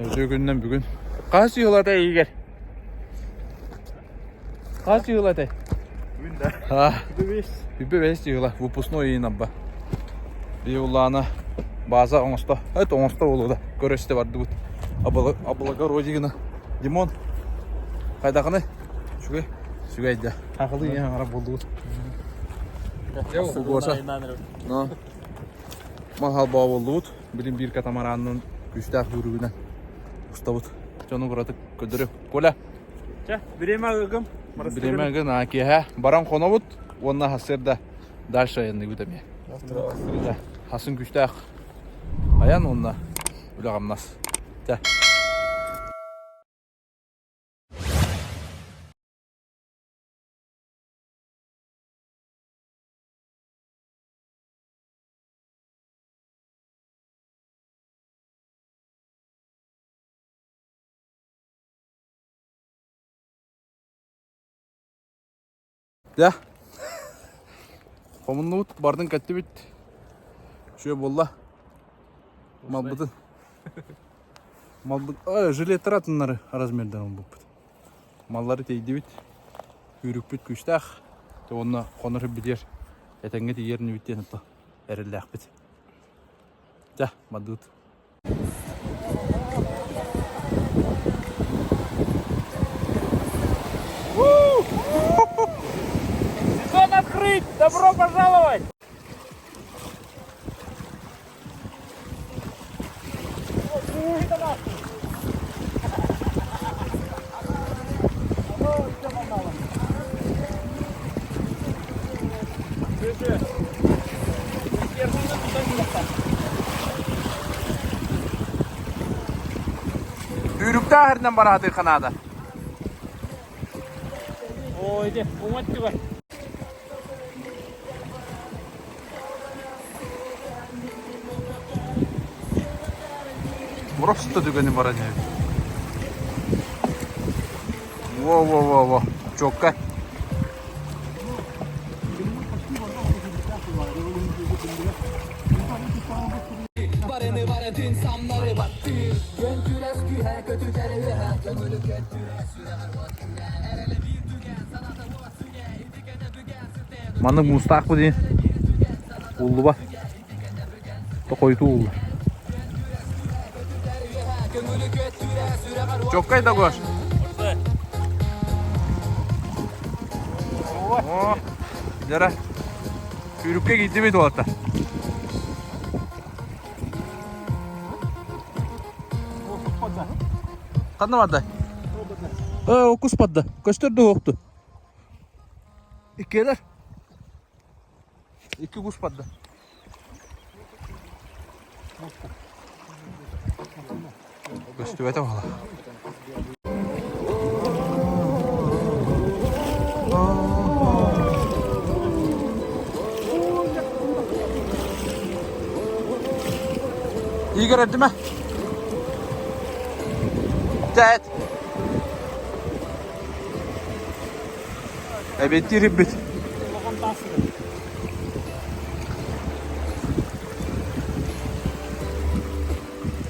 Ötü günden bugün. Kaç yıl da iyi gel. Kaç yıl da? Bugün de. Ha. Bir 5 yıl. Выпускной yiyin abba. Bir yıllarına bazı onsta. Evet onsta oldu da. Görüşte vardı bu. Ablaga Rodигина. Димон. Кайдакыны? Шугай. Шугайда. Акылы я карап болду. Гоша. Но. Махал баа болду. Билим бир катамаранын күчтәк бүрүгүнөн устабыт. Жону куратып көдөрүп. Коля. Ча, биремагым. Биремагын акиха. Баран конобут. Онна хасерда дальше енді күтеме. Хасын күчтәк. Аян онна. Улагамнас. Та. Да. Комуннут бардын кәтті бит. Шөй болла. Малбытын. Жилет таратынлары размерден он бұппыт. Маллары тейді бит. Үйрік бит күштәқ. Онына қоныры білер. Әтәңге тегеріні біттен ұтты. Әрілі бит. Да, мадут. Сезон открыт! Добро пожаловать! Үйрікті әрінен барады қанады. Ойде, уматты бар. Просто дүгені барады. Во. Чокка. Манның мұстақ бұ дейін. Улы ба. Тоқойты улы. Чоккай да көш. О, жара. Үйрікке кейді бейді олатта. Қанды барды? Оқыс барды. Көштерді оқты. Икелер. Iki kuş patladı. Göstüvete valla. İyi gördün mü? Evet. Evet, diribit.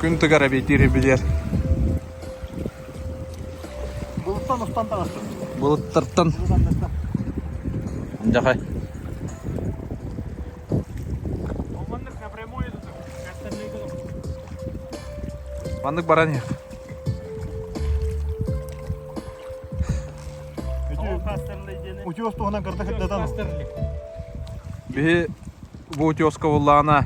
Күн тыгар әбейтері білер. Бұлыттан ұстан тағақты. Бұлыттырттан. Жақай. Мандық напрямую едет. Мандық баран ек. Утиостығынан қырдық әттедан. Бе бұл утиоска боллағына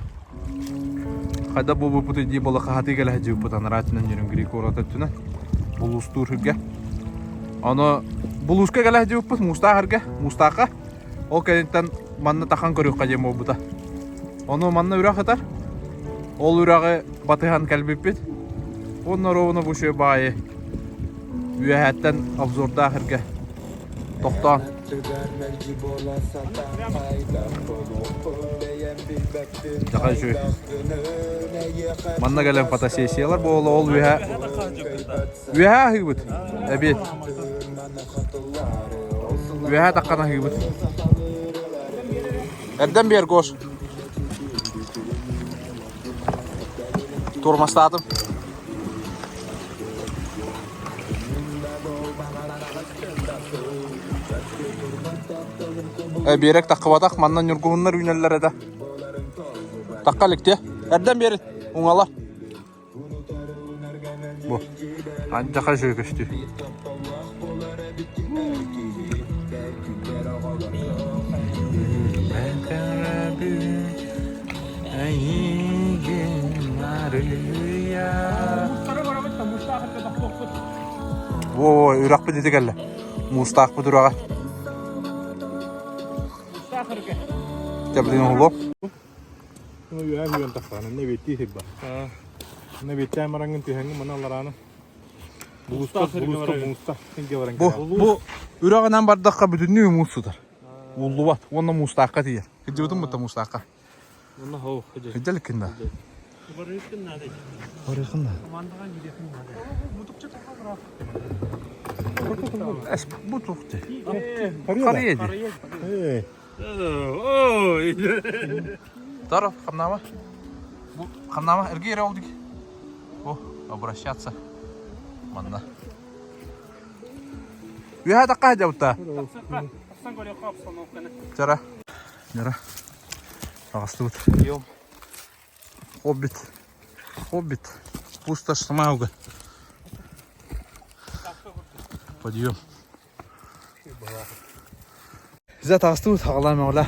Хада бу бупуты ди бола хаты геле хаҗи бутан ратынан жүрүн грек ората түнә. Булустур хүгә. Аны булуска геле хаҗи бупут мустахарга, мустака. Ол кенттен манны тахан көрүк кадем бута. Аны манны үрә хатар. Ол үрәгә батыхан калбиппет. Онны ровны бу шөй бае. Үәһәттән обзорда хәргә. Токтан. Жақай жүй. Манна кәлем фотосессиялар болы ол үәһә хүйбіт. Әбет. Үәһә таққана хүйбіт. Әрден бер кош. Турмастадым. Берек таққыбатақ, маннан үргуыннар үйнелер еді. Таққа лекте. Әрден берін, оңалар. Бұл. Анжақа жөй көшті. Ой, үрак бі деді кәлі. Мұстақ бі дұраға. Тәбілін ұлы. Я не тахана, не видите хиба. Не видите марангын тихенги мана лараны. Буста. Инге баран. Бұл үрағынан бардаққа бүтінне мұстыдар. Ұлы бат, оны мұстаққа дейер. Кеде өтім бұта мұстаққа? Оны хау. Кеделік кенда? Барықын нады. Барықын да? Командаған едетін нады. Мұтықча тұққа Әс бұл тұқты. Қария еді. Ой. Таров, қамнама? Қамнама, әрге ері олдық. О, обращаться. Манна. Үйә таққа әді бұтта? Тақсан көре қапсан оққаны. Жара. Жара. Ағасты бұт. Ем. Хоббит. Пустошь самауга. Подъем. Зя тағасты бұт, ағалайма ола.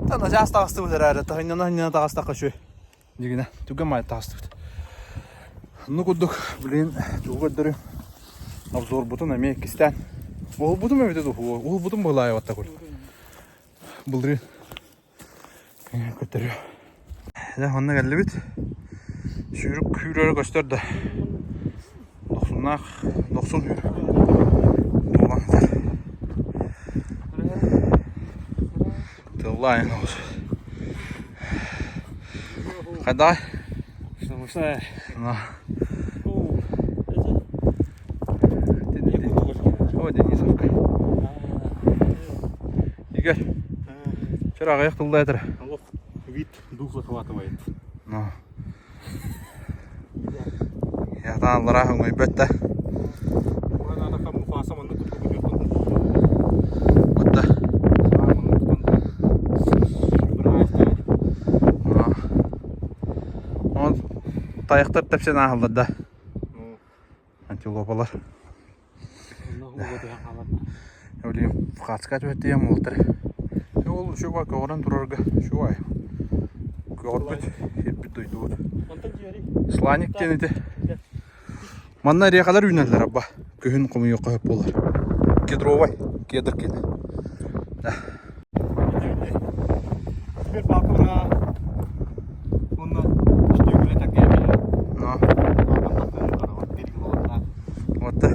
Тана жас тағасты бұт әрі. Тағынына тағасты қашуы. Дегіне, түгі май тағасты бұт. Ну күддік, білейін, жүгі өддірі. Обзор бұтын әме кістен. Ол бұтын мәмет еді, ол бұтын бұлай ватта көл. Бұлдырын. Көттірі. Онына кәлі біт. Шүйрік күйрері көстерді. 90 үйрі. Болғандар. Тылайын осы. Қайдай? Штамыштай. На. О, Денисовка. Игорь. Вчера аяқ тылдай тұр. Вид дух захватывает. Ну. Яқтан алыра өңгөй бөтті. Оған атақа мұфаса маңда тұтқы көтетін. Бұтты. Он таяқтар тәпсен ағылды. Антилопалар. Өлейім қатысқат өтті ем олтыр. Ол шуға көғырын тұрарға. Шуай. Көрбіт, ербіт дойды өт. Сланик денеді. Манна рекалар үйнелер абба. Көхін құмы еқі өп болар. Кедровай, кедір кені. Теперь бақырға оны үштегілі тәкке емелі. Отты.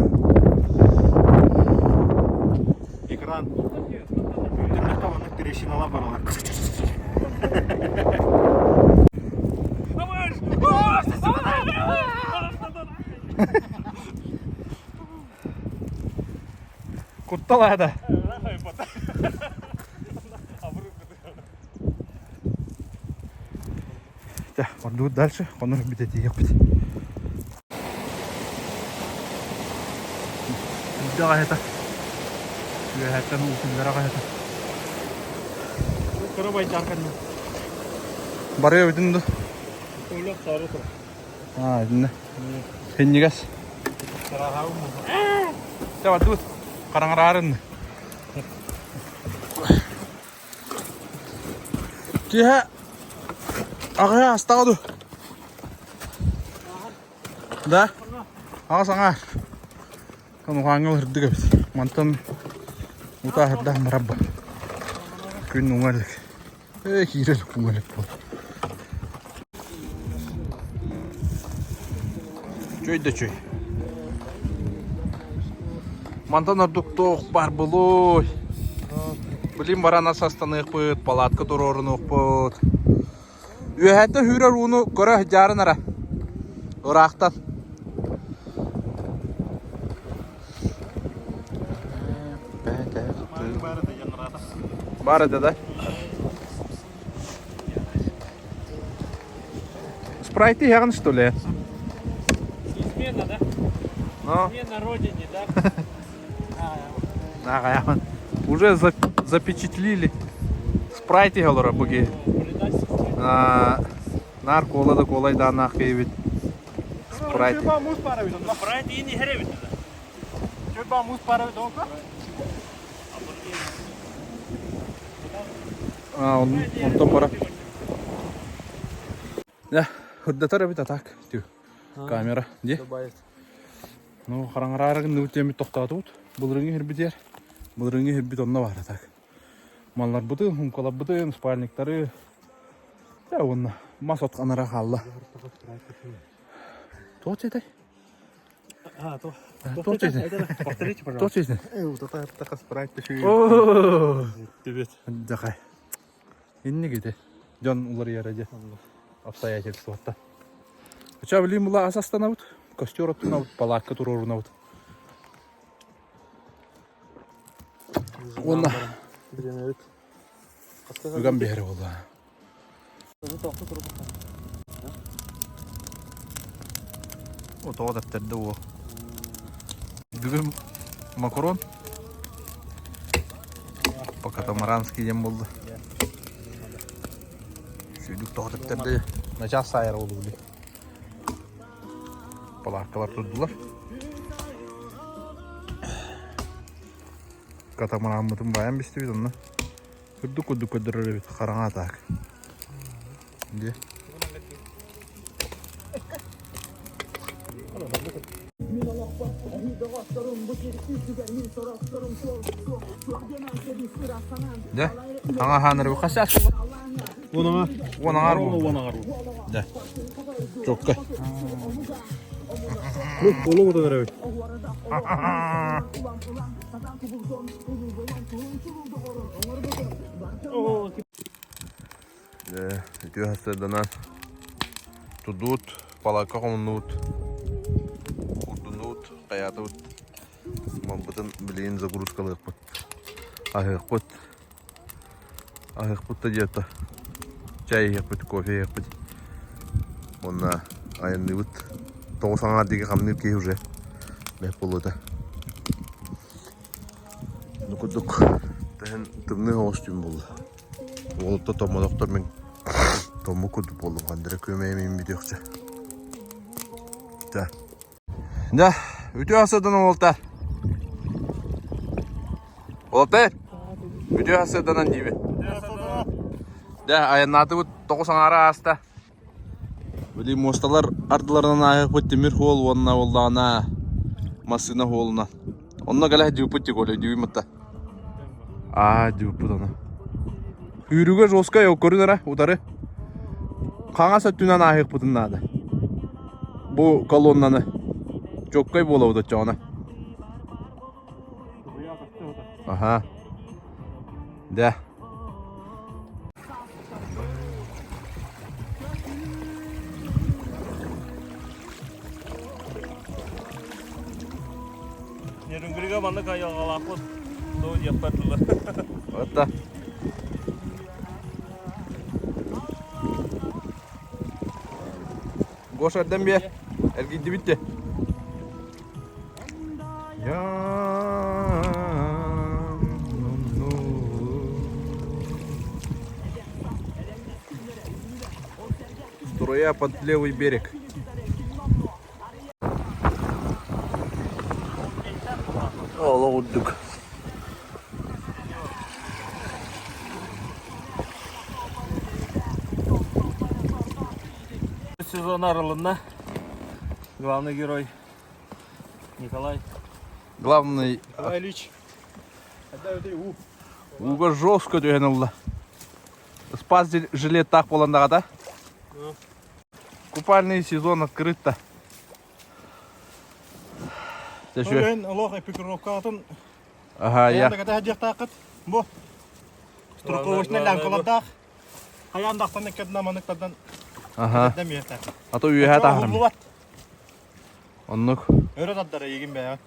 Экран. Үндірмек табанық трещиналар бар олар. Куттала это. Так, пойду дальше, он уже будет ехать. Давай это. Это ну, дорогая это. Көріп айтарқан. Барая өтінді. Көйлек сары тұр. Өтінді. Хеннегас. Сарағау мұ? Давай, дуд. Қараңыр арынды. Кеге. Ағая астағыды. Да? Аға саңар. Кәні қаңыл үрді көбіт. Мантан ұта әрді мұрабба. Күн ұңғарлық. Кейрелік ұңғарлық бұл. Чөйді чөй. Мантан ұрдық тоқ бар бұлой. Білім барана састанық бұд, палатқа тұр орын ұқ Үйәтті хүрер ұны көрі жарын ара. Ұрақтан. Бар еді да? Спрайты яғын что ли? Измена, да? Ну? Измена родине, да? Ага, яғын. Уже запечатлили. Спрайти халора буги. Нар кола да колай да нах кевит. Спрайти. Чөба мус пара бит. Прайд ини херебит. Чөба мус пара бит онка. Онтон бара. Я, хурдатар бит атак. Тю. Камера. Де? Ну, хараңарарыгын нүтеми тоқтатып. Бұлырыңы хербитер. Бұлырыңы хербит онна бар атак. Маллар бұтын, хумкалап бұтын, спальниктары. Я онна. Мас отқанара қалла. Тоқ чейтай? Тоқ чейтай? Повторите, Тоқ пожалуйста. чейтай? Вот это така спрайт пиши. Ооо! Привет. Жақай. Инне кете. Жон улар яраде. Обстоятельства отта. Хоча білейм бұла асастанабыт. Костер оттунабыт. Палакка турорунабыт. Онна. Бүгін бері болды. О, тоға дәптерді о. Бүгін макарон. По-катамарански дем болды. Сүйдік тоға дәптерді. Начал сайыр oldu біле. Паларкалар тұрдылар. Катамаран мұтын баян бесті бейді онна. Күрді көдірі бейді. Қараңа атақ. Де? Де? Аңа ханыр бұл қасы асылы? Онаңар бұл. Де? Чокка. Олу бұда қарабет. Ütü hasırdanan tudut, palaka konut, kurdunut, kayatut. Mambıtın bileğin zagurutkalı put. Ahık put. Ahık put da jeta. Çay yapıt, kofe yapıt. Ona ayın nüvut. Toğusan adigi kamnip ki уже. Bepulu da. Nukuduk. Тәһен тымны остым булды. Олтта томодоктор мен тому кудуп болдум. Кандыры көмеймен бидекче. Да. Да, үтө асырдан олтар. Олтар. Үтө асырдан дибе. Да, аянаты бут 90 аста. Били мосталар ардыларынан айып бут темир хол онна болдана. Машина холуна. Онна галах жупутти коле дүймөтта. Дюпудана. Үйрüge жоска yok көрінара, удары. Қаңаса түнен айық бұтыннады. Бұл колоннаны жоккай бола удат жауына. Аха. Да. Нерүнгіріге банда қайыл қалақпыз. Doğru yapardılar. Hatta. Goş erdem bir. El gitti bitti. Ya. Струя под левый берег. Allah udduk. Сезон аралığında главный герой Николай. Главный Ильич. Уга жестко дегенулла. Спас жилет так боландага да? Купальный сезон открыт-то. Мен Аллах эпикировка атын. Ага, я. Янда ката хадиях тақыт. Бу. Струковочный лампалардақ. Хаяндақтан екедін аманықтардан. Ага. Дәм ерті. А то үйе тағырым. Оннук. Өрет аддары егін бәйі.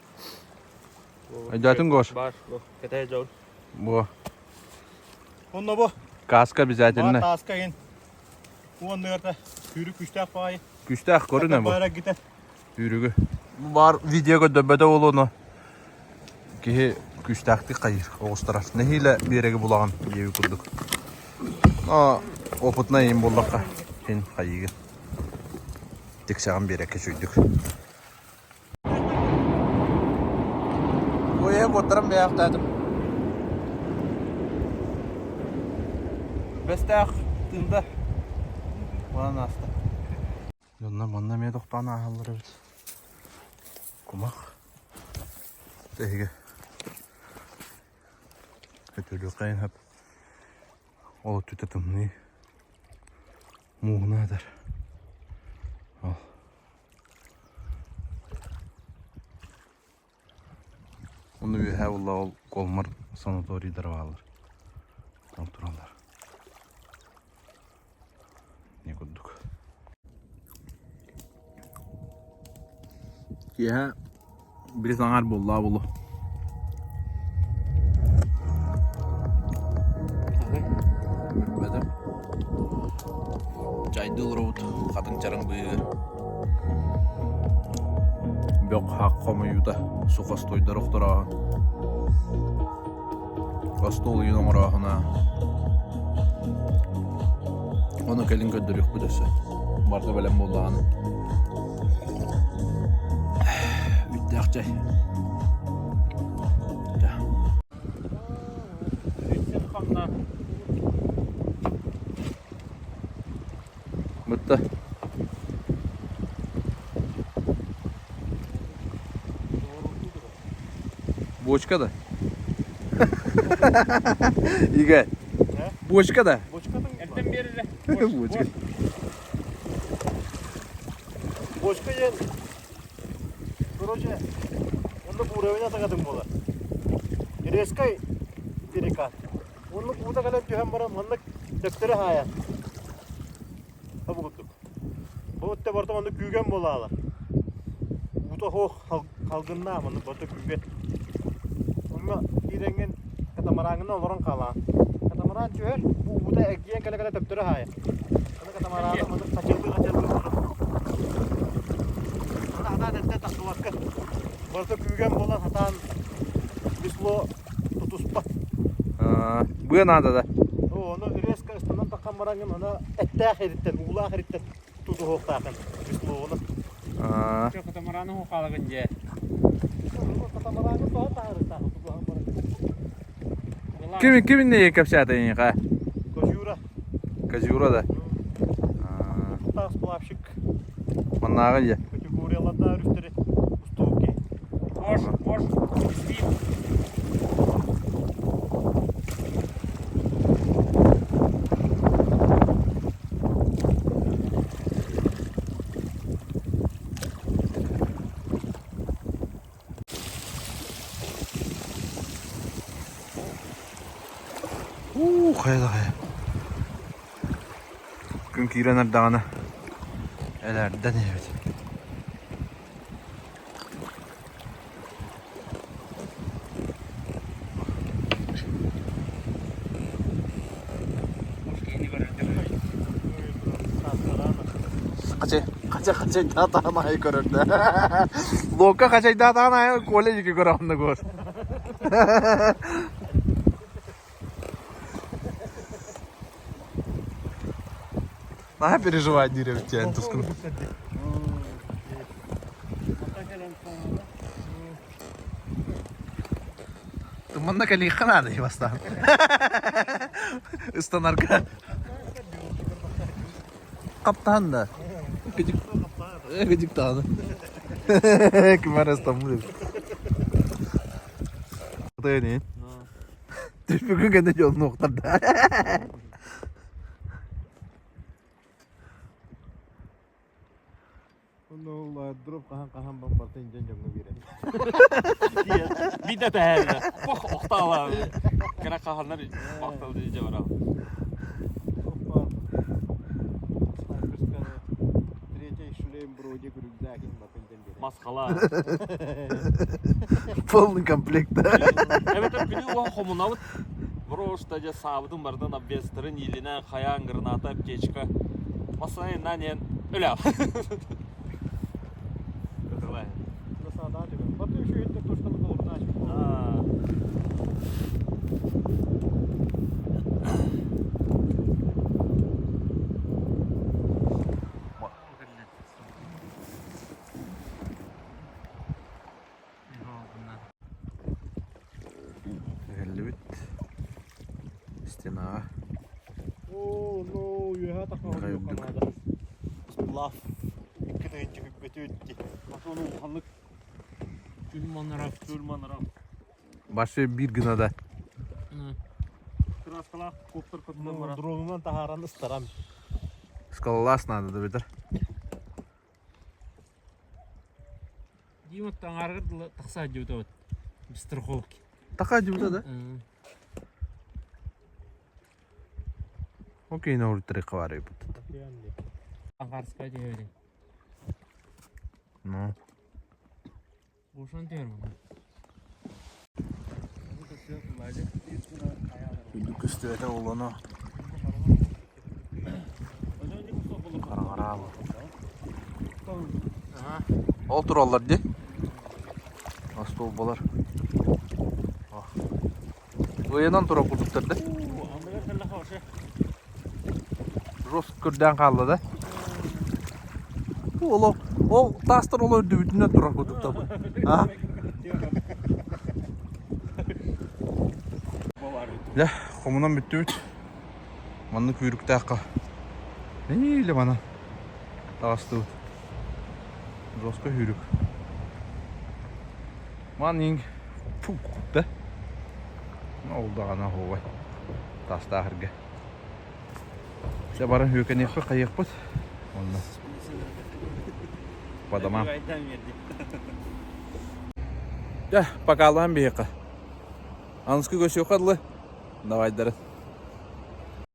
Айдатын гош. Бар. Кетая жол. Бу. Онна бу. Каска обязательно. Таска ен. Онна ерті. Күрі күштәк бай. Күштәк көріне бу. Байрақ кетер. Үйрігі. Бар видеоға дөбәді ол оны. Кеге Küçtäkti kayır oğustarar. Nehiyle bir yere bulağın diye kurduk. Oputna yiyin bullakka. Hin kayıgı. Dikşağın bir yere keçüydük. Oya kotarım beyak dedim. Bestak tında. Bana nasıl? Yoluna bana mı doktan ağırları biz. Kumak. Tehge. Kötülüğü kayın hep. O tütetim ne? Muğna eder. Al. Onu bir hevalla ol kolmar sanatoriyalar varlar. Oturarlar. Ne kurduk? Ya bir zanar bolla bulu. Bedim. Çaydı urut, kadın çarın bıyığı. Yok hakkımı yuda, su kastoyda doktora. Kastolu yine orahına. Onu kelin gönderiyor bu dese. Varsa belem boldu anı. Bitti akçay. Bitti. Бочка да? Игорь. Бочка да? Erten beri. Бочка. Boşka yer. Proje. Onda bu uğravına takadın bola. Reskay direka. Onu burada kalan tühem bara manlık döktürü haya. Tabu kutuk. Bu ötte barta manlık küygen bola ala. Bu da ho halgınna manlık barta küygen. Ama irengen katamarangına oloran kala. Katamaran tüher. Bu da ekgiyen kala kala döktürü haya. Onu katamarangına manlık kaçırdı. Ada dette takıvakkı. Barta küygen bola hatan bislo tutuspa. Bu yana da. Onu reska üstünden takan marangın ona ette ahiritten, uğula ahiritten tutu hoğtağın. Bislo onu. Çok katamaranı hokalagınca. Katamarangın doğa tahırısta. Kimin ne yakapşatın ya? Kojura. Kajura da. Tas plavşık. Mannağı ya. Kategoriyalarda üstleri ustovki. Boş. İsteyim. Kaya da kaya. Gün kirener dağına. Elerden evet. Kaçay dağdan ayı görürdü. Loka kaçay dağdan ayı kolej gibi görürdü gör. Nah переживать деревья тянет тускну. Туманна кали ханада и вастан. Станарка. Каптан да. Gıcık dağını. Kımer İstanbul. Da yani. Bugün kendi yolunu oktardı. Onu durup kahan bambarta incan canlı biri. Bir de teherde. Bak oktalar. Kena kahanlar baktal diyece var abi. Maskala. Полный комплект. Evet beni o homunavut. Просто sabıdın bardan abvestrin iline kayan granata keçka. Masaya nanen öyle. Sağdan diyor. Batıyor şu hütte tuşkalı doğru açık. стенаға. О, ну, юха таққа Кайдык. Лаф. Икки тегенче күпкөтү өтті. Масону уханлык чүлманарап. Башы bir гынада. Краскала коптер көтүнөн бара. Дронунан тахаран ыстарам. Скалалас надо да бетер. Дима таңарғы тақса жеуді өт. Страховки. Така жібіта да? Окей, на улице река варю. Таңарысқа жеуді. Ну. Ошан дерім. Күлдік үсті өте оланы. Қара бұл. Ол туралар де? Астол болар. Оянан тура құлдықтар да? Жост күрден қалды да? Ол тастыр ол өрді бүтінен тура құлдықтар бұл. Ля, қомынан бүтті бүт. Манны күйрікті аққа. Нейлі мана? Тағасты бүт. Жосқа күйрік. Ман ең пұл құтты. Ол да ғана қоғай. Таста ақырға. Се барын өкен еқпі қайық бұд. Онна. Падамам. Ja, pakaallaan biiqa. Anski көсі өқадылы. Давай дәрі.